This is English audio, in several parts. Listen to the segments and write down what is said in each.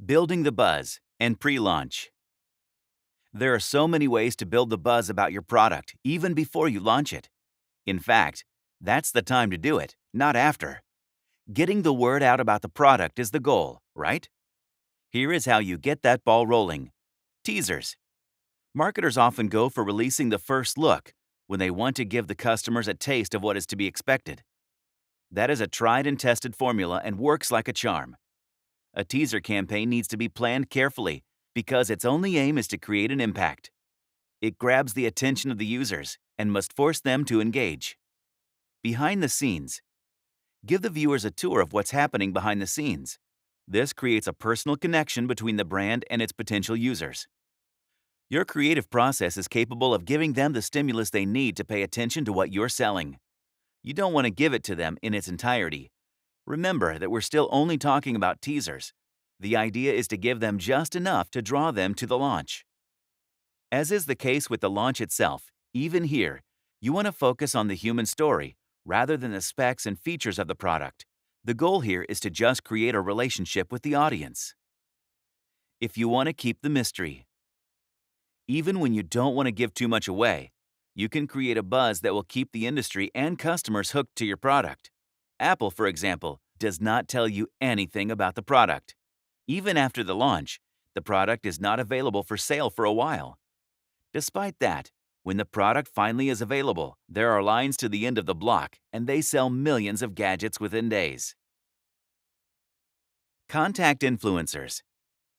Building the buzz and pre-launch. There are so many ways to build the buzz about your product even before you launch it. In fact, that's the time to do it, not after. Getting the word out about the product is the goal, right? Here is how you get that ball rolling. Teasers. Marketers often go for releasing the first look when they want to give the customers a taste of what is to be expected. That is a tried and tested formula and works like a charm. A teaser campaign needs to be planned carefully because its only aim is to create an impact. It grabs the attention of the users and must force them to engage. Behind the scenes. Give the viewers a tour of what's happening behind the scenes. This creates a personal connection between the brand and its potential users. Your creative process is capable of giving them the stimulus they need to pay attention to what you're selling. You don't want to give it to them in its entirety. Remember that we're still only talking about teasers. The idea is to give them just enough to draw them to the launch. As is the case with the launch itself, even here, you want to focus on the human story rather than the specs and features of the product. The goal here is to just create a relationship with the audience. If you want to keep the mystery. Even when you don't want to give too much away, you can create a buzz that will keep the industry and customers hooked to your product. Apple, for example, does not tell you anything about the product. Even after the launch, the product is not available for sale for a while. Despite that, when the product finally is available, there are lines to the end of the block, and they sell millions of gadgets within days. Contact influencers.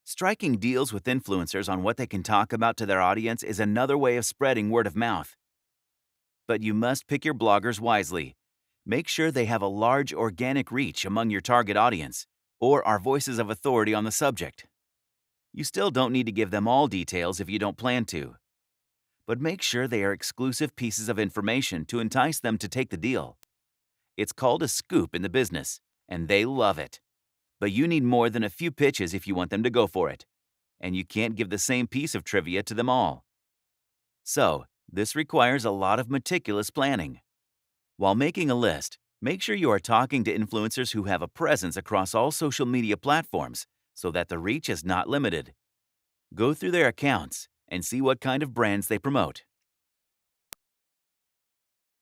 Striking deals with influencers on what they can talk about to their audience is another way of spreading word of mouth. But you must pick your bloggers wisely. Make sure they have a large organic reach among your target audience, or are voices of authority on the subject. You still don't need to give them all details if you don't plan to. But make sure they are exclusive pieces of information to entice them to take the deal. It's called a scoop in the business, and they love it. But you need more than a few pitches if you want them to go for it. And you can't give the same piece of trivia to them all. So, this requires a lot of meticulous planning. While making a list, make sure you are talking to influencers who have a presence across all social media platforms so that the reach is not limited. Go through their accounts and see what kind of brands they promote.